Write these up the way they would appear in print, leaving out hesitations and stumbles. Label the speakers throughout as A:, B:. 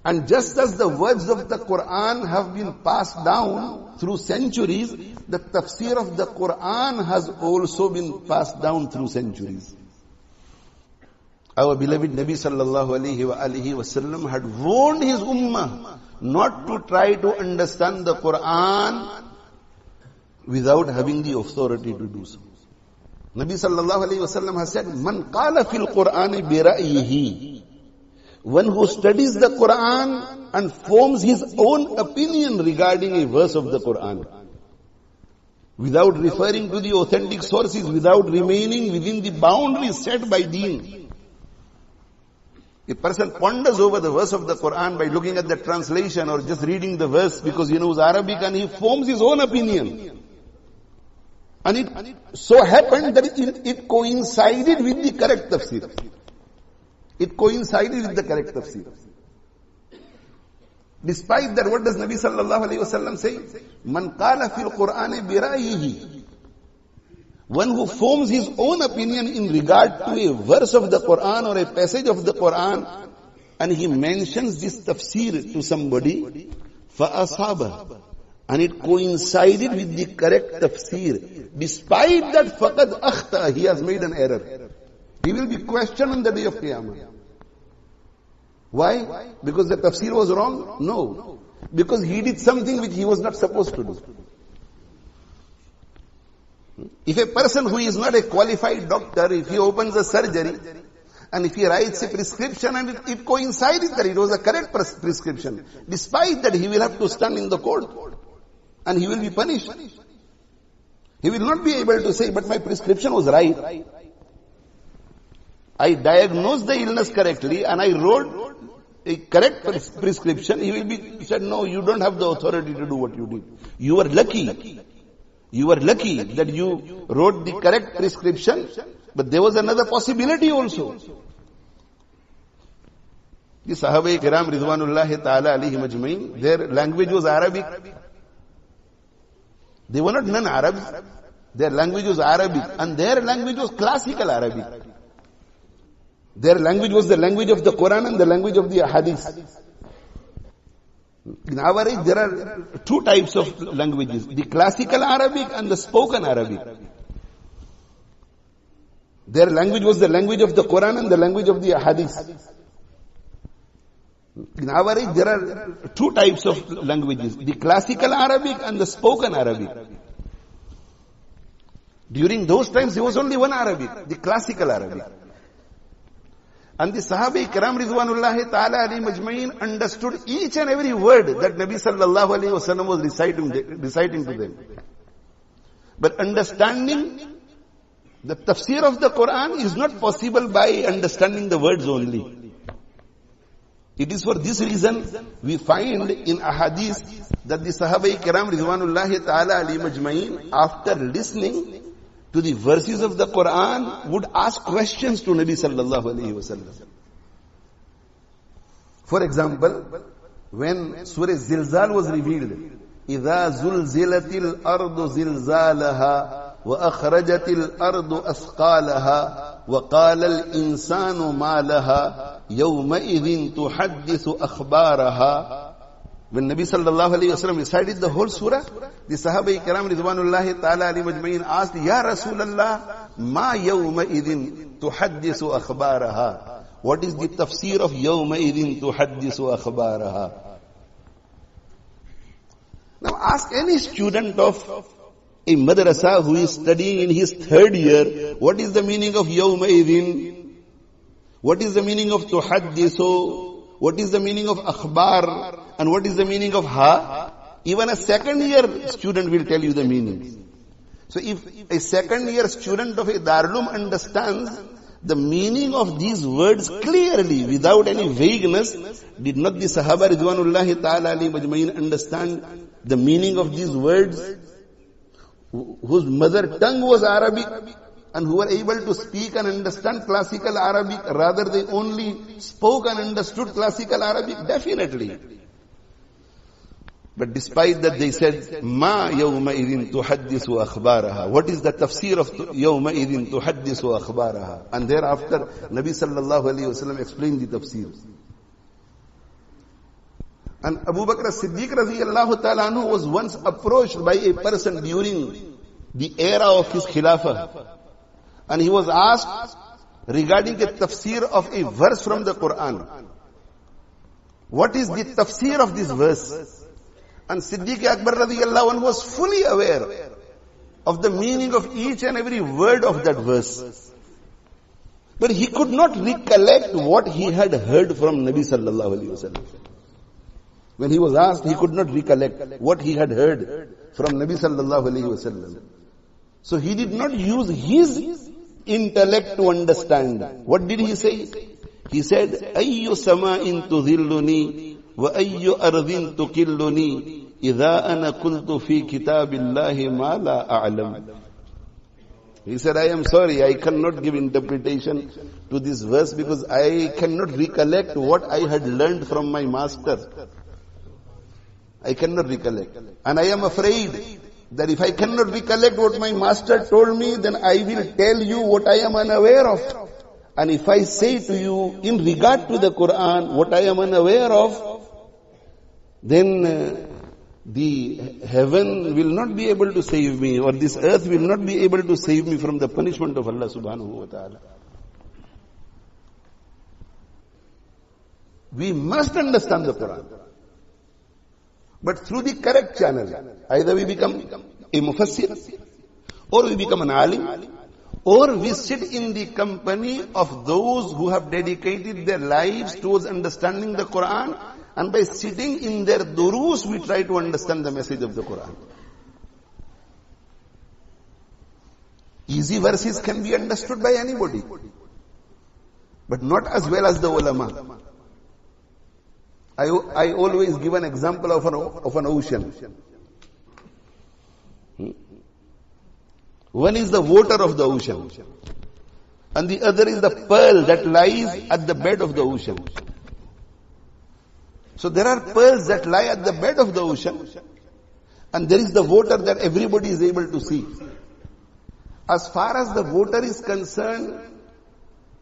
A: And just as the words of the Quran have been passed down through centuries, the tafsir of the Quran has also been passed down through centuries. Our beloved Nabi sallallahu alaihi wasallam had warned his ummah not to try to understand the Quran without having the authority to do so. Nabi sallallahu alaihi wasallam has said, "Man qala fil Qur'ani bi ra'yihi." One who studies the Quran and forms his own opinion regarding a verse of the Quran, without referring to the authentic sources, without remaining within the boundaries set by Deen. A person ponders over the verse of the Quran by looking at the translation or just reading the verse because he knows Arabic, and he forms his own opinion. And it so happened that it coincided with the correct tafsir. It coincided with the correct tafsir. Despite that, what does Nabi sallallahu alaihi wasallam say? Man qala fil Qur'ani bi ra'yihi. One who forms his own opinion in regard to a verse of the Quran or a passage of the Quran, and he mentions this tafsir to somebody, فَأَصَابَ, and it coincided with the correct tafsir. Despite that, فَقَدْ أَخْتَأَ, he has made an error. He will be questioned on the day of Qiyamah. Why? Because the tafsir was wrong? No. Because he did something which he was not supposed to do. If a person who is not a qualified doctor, if he opens a surgery, and if he writes a prescription and it coincides that it was a correct prescription, despite that he will have to stand in the court and he will be punished. He will not be able to say, but my prescription was right. I diagnosed the illness correctly and I wrote a correct prescription. He will be said, no, you don't have the authority to do what you did. You were lucky. You were lucky that you wrote the correct prescription, but there was another possibility also. The Sahaba Kiram Ridwanullahi Ta'ala Alayhim Ajmain, their language was Arabic. They were not non-Arabs. Their language was Arabic, and their language was classical Arabic. Their language was the language of the Quran and the language of the Hadith. In our age, there are two types of languages, the classical Arabic and the spoken Arabic. Their language was the language of the Quran and the language of the Hadith. In our age, there are two types of languages, the classical Arabic and the spoken Arabic. During those times, there was only one Arabic, the classical Arabic. And the Sahaba Kiram Ridwanullahi Ta'ala Alayhim Ajmain understood each and every word that Nabi sallallahu alayhi wasallam was reciting to them. But understanding the tafsir of the Quran is not possible by understanding the words only. It is for this reason we find in ahadith that the Sahaba Kiram Ridwanullahi Ta'ala Alayhim Ajmain, after listening to the verses of the Quran, would ask questions to Nabi sallallahu alayhi wasallam. For example, when Surah Zilzal was revealed, إِذَا زُلْزِلَتِ الْأَرْضُ زِلْزَالَهَا وَأَخْرَجَتِ الْأَرْضُ أَثْقَالَهَا وَقَالَ الْإِنسَانُ مَا لَهَا يَوْمَئِذٍ تُحَدِّثُ أَخْبَارَهَا. When Nabi sallallahu alayhi wasallam recited the whole surah, the Sahaba Kiram Ridwanullahi Ta'ala Alayhim Ajmain asked, Ya Rasulallah, ma yawma idhin tuhaddisu akhbaraha. What is the tafsir of yawma idhin tuhaddisu akhbaraha? Now ask any student of a madrasa who is studying in his third year, what is the meaning of yawma idhin? What is the meaning of tuhaddisu? What is the meaning of akhbar? And what is the meaning of ha? Even a second year student will tell you the meaning. So if a second year student of a Darulum understands the meaning of these words clearly, without any vagueness, did not the Sahaba Ridwanullahi Ta'ala Alayhim Ajmain understand the meaning of these words, whose mother tongue was Arabic, and who were able to speak and understand classical Arabic, rather they only spoke and understood classical Arabic? Definitely. But despite that, they said, Ma yawma idhin tuhaddisu akhbaraha. What is the tafsir of yawma idhin tuhaddisu akhbaraha? And thereafter, Nabi sallallahu alayhi wasallam explained the tafsir. And Abu Bakr as-Siddiq radiyallahu ta'ala anhu was once approached by a person during the era of his Khilafah. And he was asked regarding the tafsir of a verse from the Quran. What is the tafsir of this verse? And Siddiq Akbar radiyallahu anhu was fully aware of the meaning of each and every word of that verse. But he could not recollect what he had heard from Nabi sallallahu alaihi wasallam. When he was asked, he could not recollect what he had heard from Nabi sallallahu alaihi wasallam. So he did not use his intellect to understand. What did he say? He said, "Ayyu sama'in tudhilluni wa ayyu ardhin tuqilluni idha ana qultu fi kitabillahi ma la a'lam." He said, "I am sorry, I cannot give interpretation to this verse because I cannot recollect what I had learned from my master. I cannot recollect. And I am afraid that if I cannot recollect what my master told me, then I will tell you what I am unaware of. And if I say to you in regard to the Quran what I am unaware of, then the heaven will not be able to save me, or this earth will not be able to save me from the punishment of Allah subhanahu wa ta'ala." We must understand the Quran, but through the correct channel. Either we become a mufassir, or we become an alim, or we sit in the company of those who have dedicated their lives towards understanding the Quran, and by sitting in their durus we try to understand the message of the Quran. Easy verses can be understood by anybody, but not as well as the ulama. I always give an example of an ocean. One is the water of the ocean, and the other is the pearl that lies at the bed of the ocean. So there are pearls that lie at the bed of the ocean, and there is the water that everybody is able to see. As far as the water is concerned,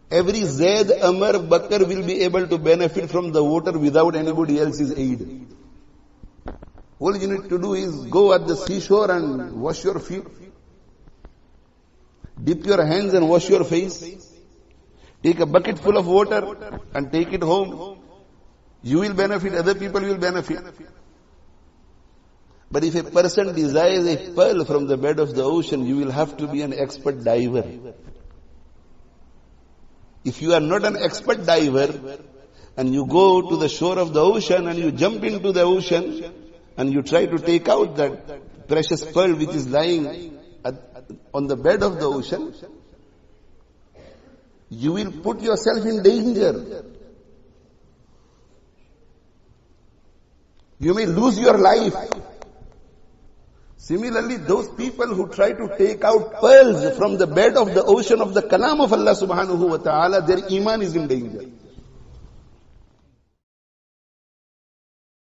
A: every Zaid, Amr, Bakr will be able to benefit from the water without anybody else's aid. All you need to do is go at the seashore and wash your feet. Dip your hands and wash your face. Take a bucket full of water and take it home. You will benefit, other people will benefit. But if a person desires a pearl from the bed of the ocean, you will have to be an expert diver. If you are not an expert diver, and you go to the shore of the ocean and you jump into the ocean and you try to take out that precious pearl which is lying on the bed of the ocean, you will put yourself in danger. You may lose your life. Similarly, those people who try to take out pearls from the bed of the ocean of the kalam of Allah subhanahu wa ta'ala, their iman is in danger.